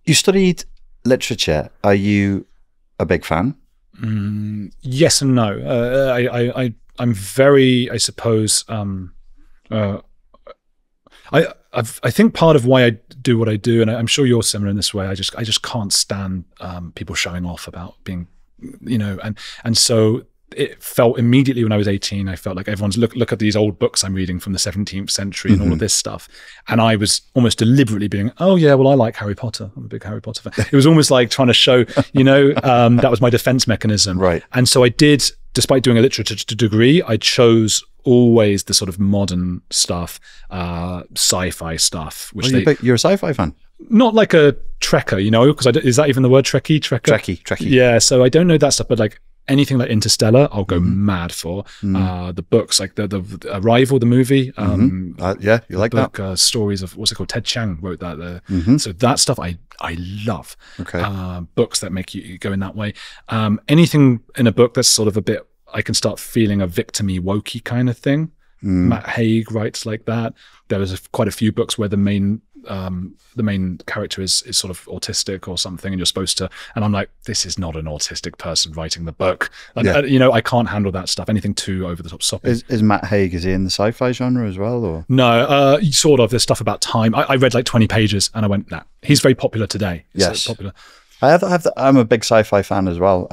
You studied literature. Are you a big fan? Yes and no. I'm very, I suppose, I think part of why I do what I do, and I'm sure you're similar in this way, I just can't stand people showing off about being, and so it felt immediately when I was 18, I felt like everyone's look at these old books I'm reading from the 17th century and all of this stuff. And I was almost deliberately being, oh yeah, well, I like Harry Potter. I'm a big Harry Potter fan. It was almost like trying to show, that was my defense mechanism. Right. And so I did, despite doing a literature degree, I chose always the sort of modern stuff, sci-fi stuff. Which you're a sci-fi fan? Not like a trekker, because is that even the word trekker? Trekkie. Yeah, so I don't know that stuff, but like anything like Interstellar, I'll go mad for. The books, like the Arrival, the movie. Yeah, you like book, that? Stories of, what's it called? Ted Chiang wrote that. So that stuff I love. Okay. Books that make you go in that way. Anything in a book that's sort of a bit, I can start feeling a victim-y, wokey kind of thing. Matt Haig writes like that. There was quite a few books where the main character is sort of autistic or something, and you're supposed to, and I'm like, this is not an autistic person writing the book. And, I can't handle that stuff. Anything too over the top soppy. Is Matt Haig, is he in the sci-fi genre as well, or? No, sort of. There's stuff about time. I read like 20 pages and I went, nah. He's very popular today. Yes. Popular. I'm a big sci-fi fan as well.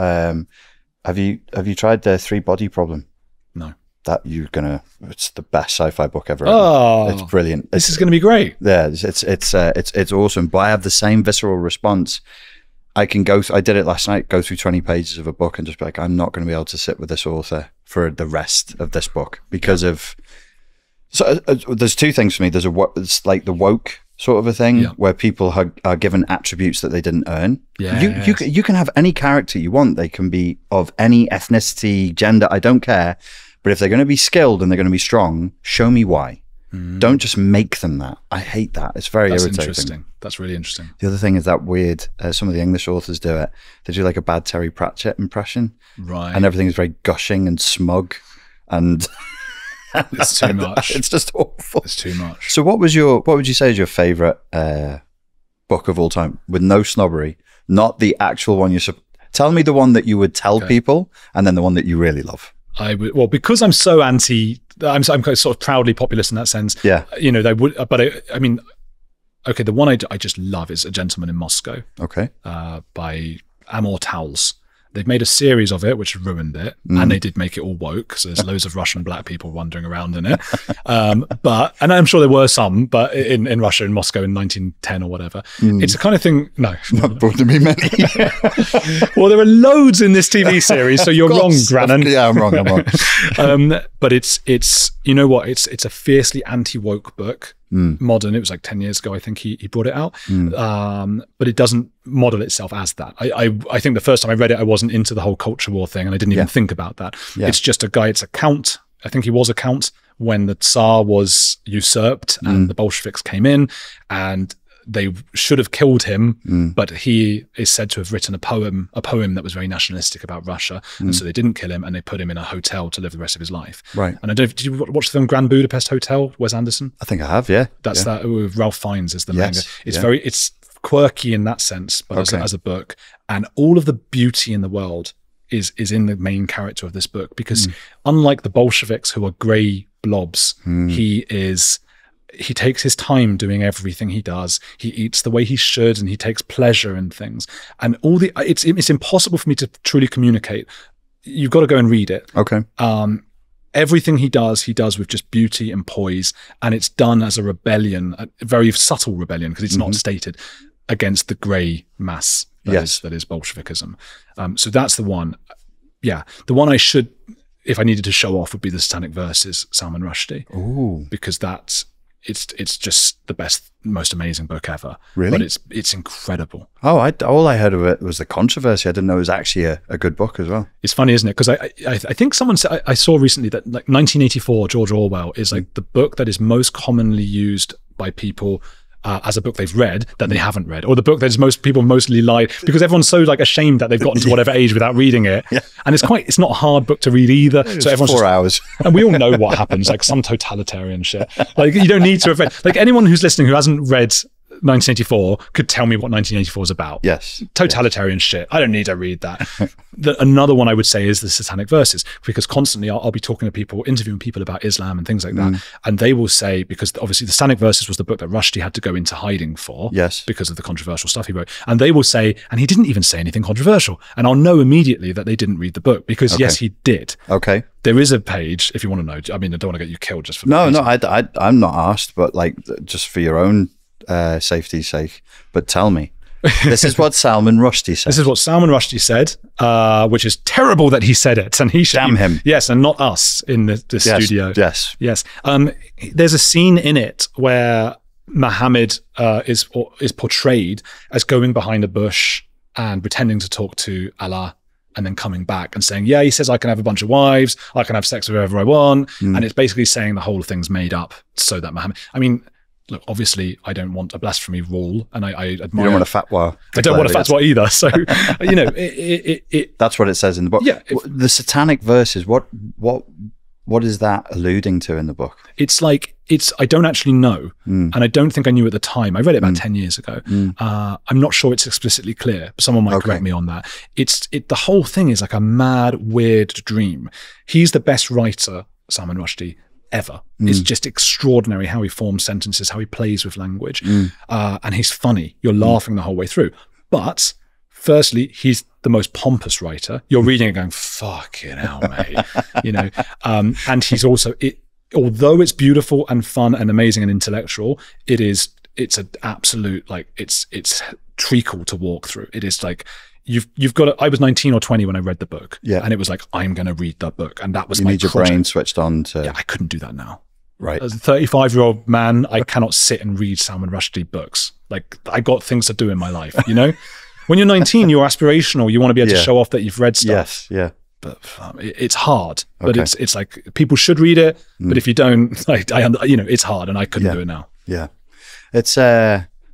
Have you tried the 3-Body Problem? No. That it's the best sci-fi book ever. Oh, it's brilliant. This is going to be great. Yeah, it's awesome. But I have the same visceral response. I did it last night, go through 20 pages of a book and just be like, I'm not going to be able to sit with this author for the rest of this book because of, so there's two things for me. It's like the woke sort of a thing where people are given attributes that they didn't earn. You can have any character you want. They can be of any ethnicity, gender, I don't care. But if they're going to be skilled and they're going to be strong, show me why. Don't just make them that. I hate that. It's very irritating. Interesting. That's really interesting. The other thing is that weird, some of the English authors do it. They do like a bad Terry Pratchett impression. Right. And everything is very gushing and smug. And it's too much. It's just awful. It's too much. So what would you say is your favorite book of all time? With no snobbery, not the actual one tell me the one that you would tell people and then the one that you really love. I would, well, because I'm so anti, I'm kind of sort of proudly populist in that sense. Yeah. They would, but I mean, okay, the one I just love is A Gentleman in Moscow. Okay. By Amor Towles. They've made a series of it, which ruined it, and they did make it all woke. So there's loads of Russian black people wandering around in it. And I'm sure there were some, but in Russia, in Moscow in 1910 or whatever. It's a kind of thing. No, not brought to me many. Well, there are loads in this TV series, so you're wrong, Grannon. Yeah, I'm wrong. But it's you know what? It's a fiercely anti-woke book. Modern. It was like 10 years ago, I think he brought it out. But it doesn't model itself as that. I think the first time I read it, I wasn't into the whole culture war thing, and I didn't even think about that. It's just a guy, it's a count. I think he was a count when the Tsar was usurped and the Bolsheviks came in, and they should have killed him, but he is said to have written a poem that was very nationalistic about Russia, and so they didn't kill him, and they put him in a hotel to live the rest of his life. Right. And I don't know, did you watch the film Grand Budapest Hotel, Wes Anderson? I think I have, yeah. That's that with Ralph Fiennes as the main guy. It's it's quirky in that sense, but as a book, and all of the beauty in the world is in the main character of this book, because unlike the Bolsheviks, who are grey blobs, he takes his time doing everything he does. He eats the way he should, and he takes pleasure in things. And it's impossible for me to truly communicate. You've got to go and read it. Okay. Everything he does with just beauty and poise, and it's done as a rebellion, a very subtle rebellion, because it's not stated, against the grey mass that is Bolshevikism. So that's the one. Yeah, the one I should, if I needed to show off, would be the Satanic Verses, Salman Rushdie. Ooh. Because it's just the best, most amazing book ever. Really? But it's incredible. Oh, all I heard of it was the controversy. I didn't know it was actually a good book as well. It's funny, isn't it? Because I think someone said, I saw recently that like 1984, George Orwell is like the book that is most commonly used by people as a book they've read that they haven't read, or the book that most people mostly lied, because everyone's so like ashamed that they've gotten to whatever age without reading it. And it's not a hard book to read either. So everyone's 4 hours. And we all know what happens, like some totalitarian shit. Like you don't need to have read, like anyone who's listening who hasn't read 1984 could tell me what 1984 is about. Yes. Totalitarian shit. I don't need to read that. Another one I would say is the Satanic Verses, because constantly I'll be talking to people, interviewing people about Islam and things like that. And they will say, because obviously the Satanic Verses was the book that Rushdie had to go into hiding for, yes, because of the controversial stuff he wrote. And they will say, and he didn't even say anything controversial. And I'll know immediately that they didn't read the book, because yes, he did. Okay. There is a page, if you want to know. I mean, I don't want to get you killed just for No, I'm not asked, but like just for your own safety's sake. But tell me, this is what Salman Rushdie said. This is what Salman Rushdie said, which is terrible that he said it, and he should damn him. Yes, and not us in the studio. Yes. There's a scene in it where Muhammad is portrayed as going behind a bush and pretending to talk to Allah, and then coming back and saying, yeah, he says I can have a bunch of wives, I can have sex with whoever I want. And it's basically saying the whole thing's made up so that Muhammad, I mean, look, obviously I don't want a blasphemy rule, and I admire. You don't want a fatwa. I don't want a fatwa either. So, you know, that's what it says in the book. Yeah. The Satanic Verses, what is that alluding to in the book? It's like, I don't actually know. And I don't think I knew at the time. I read it about 10 years ago. I'm not sure it's explicitly clear. Someone might correct me on that. The whole thing is like a mad, weird dream. He's the best writer, Salman Rushdie, ever. It's just extraordinary how he forms sentences, how he plays with language. And he's funny. You're laughing the whole way through. But firstly, he's the most pompous writer. You're reading it going, fucking hell, mate. You know, and he's also, although it's beautiful and fun and amazing and intellectual, it's an absolute, like, it's treacle to walk through. It is like, you've got to, I was 19 or 20 when I read the book. Yeah. And it was like, I'm going to read that book. And that was my your brain switched on to... Yeah, I couldn't do that now. Right. As a 35-year-old man, I cannot sit and read Salman Rushdie books. Like, I got things to do in my life, you know? When you're 19, you're aspirational. You want to be able to show off that you've read stuff. Yes, yeah. But it's hard. But it's like, people should read it. But if you don't, like, you know, it's hard, and I couldn't do it now. Yeah. It's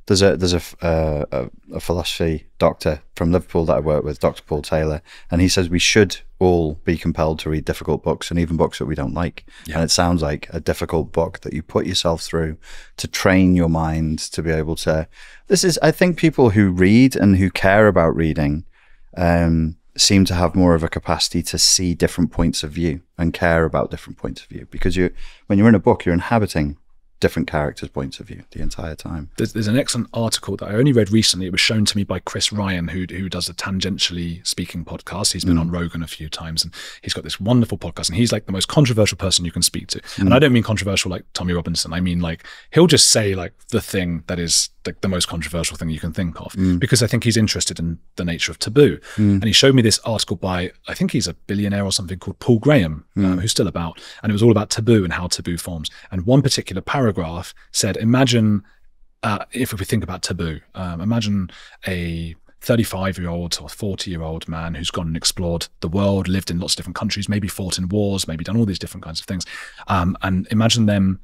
there's a philosophy doctor from Liverpool that I work with, Dr. Paul Taylor, and he says we should all be compelled to read difficult books, and even books that we don't like. And it sounds like a difficult book that you put yourself through to train your mind to be able to. I think people who read and who care about reading seem to have more of a capacity to see different points of view and care about different points of view, because when you're in a book, you're inhabiting different characters' points of view the entire time. There's an excellent article that I only read recently. It was shown to me by Chris Ryan, who does a Tangentially Speaking podcast. He's been on Rogan a few times, and he's got this wonderful podcast, and he's like the most controversial person you can speak to. And I don't mean controversial like Tommy Robinson. I mean, like, he'll just say like the thing that is the most controversial thing you can think of, because I think he's interested in the nature of taboo. And he showed me this article by, I think he's a billionaire or something, called Paul Graham, who's still about, and it was all about taboo and how taboo forms. And one particular paragraph said, imagine, if we think about taboo, imagine a 35-year-old or 40-year-old man who's gone and explored the world, lived in lots of different countries, maybe fought in wars, maybe done all these different kinds of things. And imagine them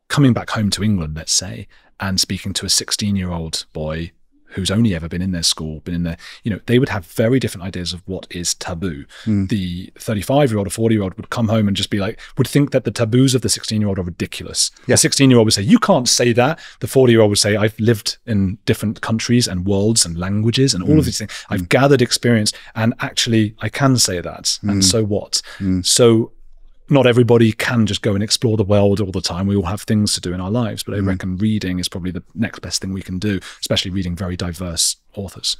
coming back home to England, let's say, and speaking to a 16-year-old boy who's only ever been in their school, been in their, you know, they would have very different ideas of what is taboo. The 35-year-old or 40-year-old would come home and just be like, would think that the taboos of the 16-year-old are ridiculous. The 16-year-old would say, you can't say that. The 40-year-old would say, I've lived in different countries and worlds and languages and all of these things. I've gathered experience, and actually I can say that. And so what? So not everybody can just go and explore the world all the time. We all have things to do in our lives, but I reckon reading is probably the next best thing we can do, especially reading very diverse authors.